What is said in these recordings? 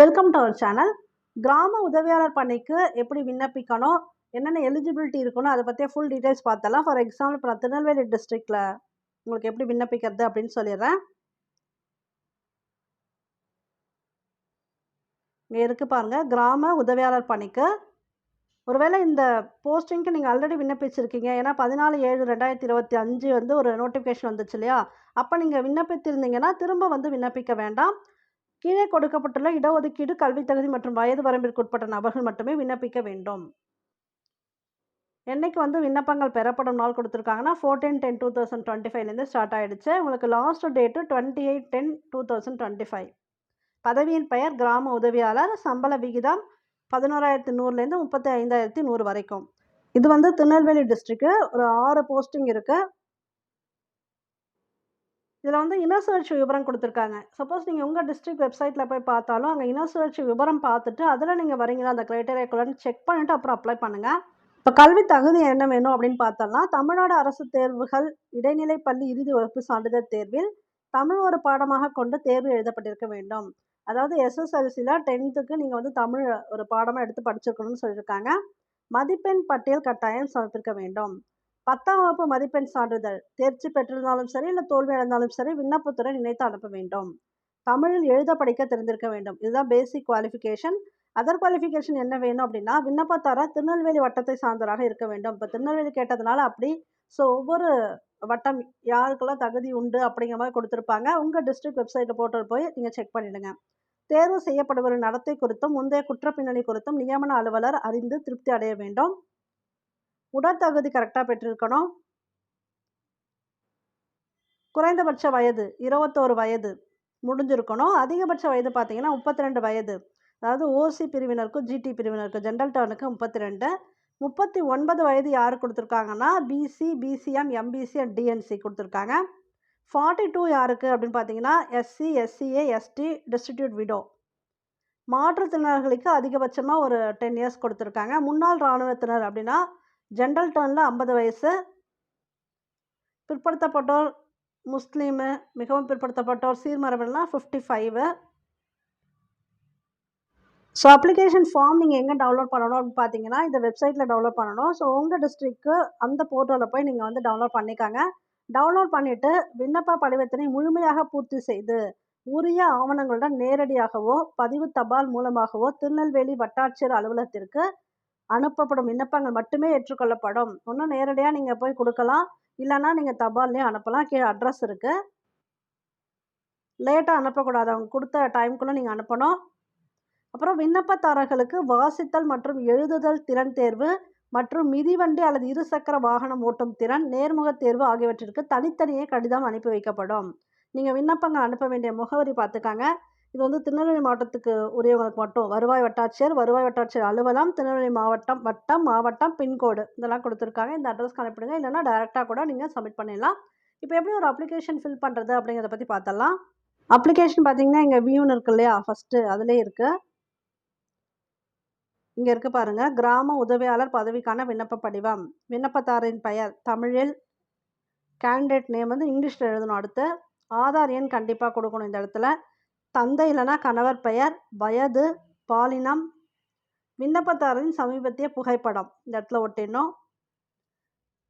Welcome to our channel. கிராம உதவியாளர் பணிக்கு எப்படி விண்ணப்பிக்கணும், என்னென்ன எலிஜிபிலிட்டி இருக்கணும், அதை பற்றிய ஃபுல் டீட்டெயில்ஸ் பார்த்தலாம். ஃபார் எக்ஸாம்பிள் இப்போ நான் திருநெல்வேலி டிஸ்ட்ரிக்டில் உங்களுக்கு எப்படி விண்ணப்பிக்கிறது அப்படின்னு சொல்லிடுறேன். இங்கே இருக்கு பாருங்க, கிராம உதவியாளர் பணிக்கு. ஒருவேளை இந்த போஸ்டிங்க்கு நீங்கள் ஆல்ரெடி விண்ணப்பிச்சிருக்கீங்க, ஏன்னா 14/7/2025 வந்து ஒரு நோட்டிஃபிகேஷன் வந்துச்சு இல்லையா, அப்போ நீங்கள் விண்ணப்பித்திருந்தீங்கன்னா திரும்ப வந்து விண்ணப்பிக்க வேண்டாம். கீழே கொடுக்கப்பட்டுள்ள இடஒதுக்கீடு, கல்வி தகுதி மற்றும் வயது வரம்பிற்கு உட்பட்ட நபர்கள் மட்டுமே விண்ணப்பிக்க வேண்டும். என்னைக்கு வந்து விண்ணப்பங்கள் பெறப்படும் நாள் கொடுத்துருக்காங்கன்னா 14/10/2025 ஸ்டார்ட் ஆயிடுச்சு. உங்களுக்கு லாஸ்ட் டேட்டு 28/10/2025. பதவியின் பெயர் கிராம உதவியாளர். சம்பள விகிதம் 11,100 35,100 வரைக்கும். இது வந்து திருநெல்வேலி டிஸ்ட்ரிக்ட். ஒரு 6 போஸ்டிங் இருக்கு. இதில் வந்து இன்னர் சுழற்சி விவரம் கொடுத்துருக்காங்க. சப்போஸ் நீங்கள் உங்கள் டிஸ்ட்ரிக்ட் வெப்சைட்டில் போய் பார்த்தாலும் அங்கே இன்னர் சுழற்சி விவரம் பார்த்துட்டு அதில் நீங்கள் வரீங்களா அந்த க்ரைட்டேரியாக்குள்ளன்னு செக் பண்ணிவிட்டு அப்புறம் அப்ளை பண்ணுங்கள். இப்போ கல்வி தகுதி என்ன வேணும் அப்படின்னு பார்த்தோம்னா, தமிழ்நாடு அரசு தேர்வுகள் இடைநிலை பள்ளி இறுதி வகுப்பு சான்றிதழ் தேர்வில் தமிழ் ஒரு பாடமாக கொண்டு தேர்வு எழுதப்பட்டிருக்க வேண்டும். அதாவது எஸ்எஸ்எல்சியில் 10th நீங்கள் வந்து தமிழ் ஒரு பாடமாக எடுத்து படிச்சிருக்கணும்னு சொல்லியிருக்காங்க. மதிப்பெண் பட்டியல் கட்டாயம் சமர்ப்பிக்க வேண்டும். 10ஆம் வகுப்பு மதிப்பெண் சான்றிதழ் தேர்ச்சி பெற்றிருந்தாலும் சரி, இல்லை தோல்வி அடைந்தாலும் சரி, விண்ணப்பத்துடன் இணைத்து அனுப்ப வேண்டும். தமிழில் எழுத படிக்க தெரிந்திருக்க வேண்டும். இதுதான் பேசிக் குவாலிஃபிகேஷன். அதர் குவாலிஃபிகேஷன் என்ன வேணும் அப்படின்னா, விண்ணப்பதாரர் திருநெல்வேலி வட்டத்தை சார்ந்தவராக இருக்க வேண்டும். இப்போ திருநெல்வேலி கேட்டதுனால அப்படி. ஸோ ஒவ்வொரு வட்டம் யாருக்கெல்லாம் தகுதி உண்டு அப்படிங்கிற மாதிரி கொடுத்துருப்பாங்க. உங்கள் டிஸ்ட்ரிக்ட் வெப்சைட்டில் போட்டு போய் நீங்கள் செக் பண்ணிவிடுங்க. தேர்வு செய்யப்படுவரின் நடத்தை குறித்தும் முந்தைய குற்றப்பின்னணி குறித்தும் நியமன அலுவலர் அறிந்து திருப்தி அடைய வேண்டும். உடற்தகுதி கரெக்டாக பெற்றிருக்கணும். குறைந்தபட்ச வயது 21 வயது முடிஞ்சிருக்கணும். அதிகபட்ச வயது பார்த்தீங்கன்னா 32 வயது. அதாவது ஓசி பிரிவினருக்கும் ஜிடி பிரிவினருக்கும் ஜென்ரல் டர்னுக்கு 32. 39 வயது யார் கொடுத்துருக்காங்கன்னா BC, BCM, MBC and DNC கொடுத்துருக்காங்க. 42 யாருக்கு அப்படின்னு பார்த்தீங்கன்னா SC, SCA, ST, destitute widow. மாற்றுத்திறனாளிகளுக்கு அதிகபட்சமாக ஒரு 10 இயர்ஸ் கொடுத்துருக்காங்க. முன்னாள் இராணுவத்தினர் அப்படின்னா ஜென்ரல் டர்னில் 50 வயசு. பிற்படுத்தப்பட்டோர், முஸ்லீமு, மிகவும் பிற்படுத்தப்பட்டோர், சீர்மரபினர்லாம் 55. ஸோ அப்ளிகேஷன் ஃபார்ம் நீங்கள் எங்கே டவுன்லோட் பண்ணணும் அப்படின்னு பார்த்தீங்கன்னா இந்த வெப்சைட்டில் டவுன்லோட் பண்ணணும். ஸோ உங்கள் டிஸ்ட்ரிக்க்கு அந்த போர்ட்டலில் போய் நீங்கள் வந்து டவுன்லோட் பண்ணிக்காங்க. டவுன்லோட் பண்ணிவிட்டு விண்ணப்ப படிவத்தினை முழுமையாக பூர்த்தி செய்து உரிய ஆவணங்களுடன் நேரடியாகவோ பதிவு தபால் மூலமாகவோ திருநெல்வேலி வட்டாட்சியர் அலுவலகத்திற்கு அனுப்பப்படும் விண்ணப்பங்கள் மட்டுமே ஏற்றுக்கொள்ளப்படும். இன்னும் நேரடியாக நீங்கள் போய் கொடுக்கலாம், இல்லைன்னா நீங்கள் தபால்லையும் அனுப்பலாம். கீழே அட்ரஸ் இருக்குது. லேட்டாக அனுப்பக்கூடாது, அவங்க கொடுத்த டைமுக்குள்ளே நீங்கள் அனுப்பணும். அப்புறம் விண்ணப்பதாரர்களுக்கு வாசித்தல் மற்றும் எழுதுதல் திறன் தேர்வு மற்றும் மிதிவண்டி அல்லது இருசக்கர வாகனம் ஓட்டும் திறன், நேர்முக தேர்வு ஆகியவற்றிற்கு தனித்தனியே கடிதம் அனுப்பி வைக்கப்படும். நீங்கள் விண்ணப்பங்கள் அனுப்ப வேண்டிய முகவரி பார்த்துக்காங்க. இது வந்து திருநெல்வேலி மாவட்டத்துக்கு உரியவங்களுக்கு மட்டும். வருவாய் வட்டாட்சியர் அலுவலகம், திருநெல்வேலி மாவட்டம், பின்கோடு இதெல்லாம் கொடுத்துருக்காங்க. இந்த அட்ரஸ்க்கு அனுப்பிடுங்க. இல்லைன்னா டைரெக்டாக கூட நீங்கள் சப்மிட் பண்ணிடலாம். இப்போ எப்படி ஒரு அப்ளிகேஷன் ஃபில் பண்ணுறது அப்படிங்கிறத பற்றி பார்த்தலாம். அப்ளிகேஷன் பார்த்தீங்கன்னா இங்கே வியூன்னு இருக்கு இல்லையா, ஃபஸ்ட்டு அதிலே இருக்குது. இங்கே இருக்குது பாருங்கள், கிராம உதவியாளர் பதவிக்கான விண்ணப்ப படிவம். விண்ணப்பதாரின் பெயர் தமிழில், கேண்டிடேட் நேம் வந்து இங்கிலீஷில் எழுதணும். அடுத்து ஆதார் எண் கண்டிப்பாக கொடுக்கணும் இந்த இடத்துல. தந்தை இல்லைனா கணவர் பெயர், வயது, பாலினம், விண்ணப்பதாரரின் சமீபத்திய புகைப்படம் இந்த இடத்துல ஒட்டிடணும்.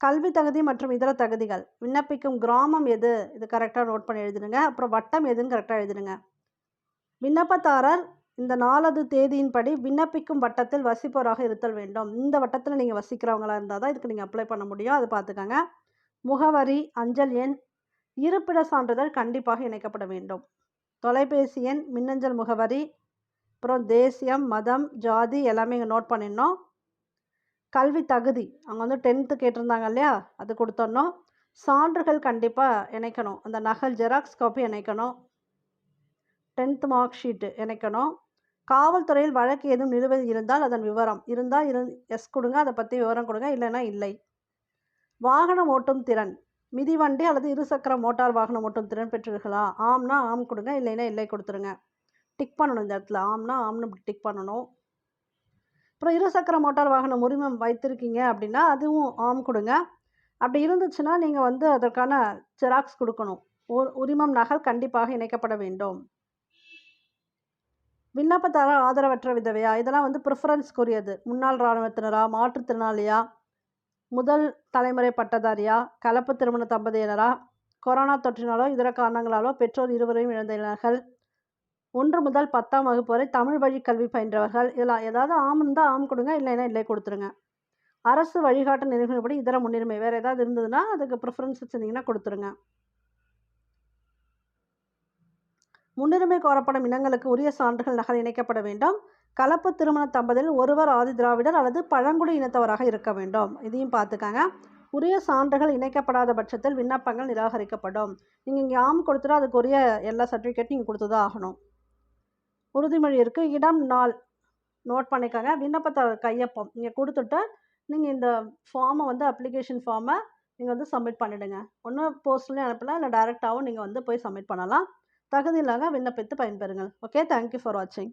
கல்வி தகுதி மற்றும் இதர தகுதிகள், விண்ணப்பிக்கும் கிராமம் எது இது கரெக்டாக நோட் பண்ணி எழுதிடுங்க. அப்புறம் வட்டம் எதுன்னு கரெக்டாக எழுதிடுங்க. விண்ணப்பதாரர் இந்த நாளது தேதியின்படி விண்ணப்பிக்கும் வட்டத்தில் வசிப்பவராக இருத்தல் வேண்டும். இந்த வட்டத்தில் நீங்கள் வசிக்கிறவங்களா இருந்தால் தான் இதுக்கு நீங்கள் அப்ளை பண்ண முடியும். அது பார்த்துக்கோங்க. முகவரி, அஞ்சல் எண், இருப்பிட சான்றிதழ் கண்டிப்பாக இணைக்கப்பட வேண்டும். தொலைபேசி எண், மின்னஞ்சல் முகவரி, அப்புறம் தேசியம், மதம், ஜாதி எல்லாமே இங்கே நோட் பண்ணிடணும். கல்வி தகுதி அவங்க வந்து 10th கேட்டிருந்தாங்க இல்லையா, அது கொடுத்துடணும். சான்றுகள் கண்டிப்பாக இணைக்கணும். அந்த நகல் ஜெராக்ஸ் காப்பி இணைக்கணும். 10th மார்க் ஷீட்டு இணைக்கணும். காவல்துறையில் வழக்கு எதுவும் நிலுவையில் இருந்தால் அதன் விவரம் இருந்தால் எஸ் கொடுங்க, அதை பற்றி விவரம் கொடுங்க, இல்லைன்னா இல்லை. வாகனம் ஓட்டும் திறன், மிதிவண்டி அல்லது இருசக்கர மோட்டார் வாகனம் ஓட்டும் திறன் பெற்றீர்களா? ஆம்னா ஆம் கொடுங்க, இல்லைன்னா இல்லை கொடுத்துருங்க. டிக் பண்ணணும் இந்த இடத்துல. ஆம்னா ஆம்னு டிக் பண்ணணும். அப்புறம் இருசக்கர மோட்டார் வாகனம் உரிமம் வைத்திருக்கீங்க அப்படின்னா அதுவும் ஆம் கொடுங்க. அப்படி இருந்துச்சுன்னா நீங்கள் வந்து அதற்கான ஜெராக்ஸ் கொடுக்கணும். உரிமம் நகல் கண்டிப்பாக இணைக்கப்பட வேண்டும். விண்ணப்பதாரர் ஆதரவற்ற விதவையா, இதெல்லாம் வந்து ப்ரிஃபரன்ஸ்க்குரியது. முன்னாள் இராணுவத்தினரா, மாற்றுத்திறனாளியா, முதல் தலைமுறை பட்டதாரியா, கலப்பு திருமண தம்பதியினரா, கொரோனா தொற்றினாலோ இதர காரணங்களாலோ பெற்றோர் இருவரையும் இழந்த இளைஞர்கள், 1 முதல் 10ஆம் வகுப்பு வரை தமிழ் வழி கல்வி பயின்றவர்கள். இதில் ஏதாவது ஆம் இருந்தால் ஆம் கொடுங்க, இல்லைன்னா இல்லை கொடுத்துருங்க. அரசு வழிகாட்டு நெறிமுறைப்படி இதர முன்னுரிமை வேறு ஏதாவது இருந்ததுன்னா அதுக்கு ப்ரிஃபரன்ஸ் வச்சுருந்தீங்கன்னா கொடுத்துருங்க. முன்னுரிமை கோரப்படும் இனங்களுக்கு உரிய சான்றுகள் நகல் இணைக்கப்பட வேண்டும். கலப்பு திருமண தம்பதியில் ஒருவர் ஆதி திராவிடர் அல்லது பழங்குடி இனத்தவராக இருக்க வேண்டும். இதையும் பார்த்துக்காங்க. உரிய சான்றுகள் இணைக்கப்படாத பட்சத்தில் விண்ணப்பங்கள் நிராகரிக்கப்படும். நீங்கள் இங்கே ஆம் கொடுத்துட்டா அதுக்கு உரிய எல்லா சர்டிஃபிகேட்டும் நீங்கள் கொடுத்து தான் ஆகணும். உறுதிமொழி இருக்குது. இடம் நாள் நோட் பண்ணிக்கோங்க. விண்ணப்பத்தாளர் கையொப்பம் நீங்கள் கொடுத்துட்டு நீங்கள் இந்த ஃபார்மை வந்து அப்ளிகேஷன் ஃபார்மை நீங்கள் வந்து சப்மிட் பண்ணிவிடுங்க. ஒன்று போஸ்ட்லேயும் அனுப்பலாம், இல்லை டைரெக்டாகவும் நீங்கள் வந்து போய் சப்மிட் பண்ணலாம். தகுதி இல்லாத விண்ணப்பித்து பயன்பெறுங்கள். ஓகே, தேங்க்யூ ஃபார் வாட்சிங்.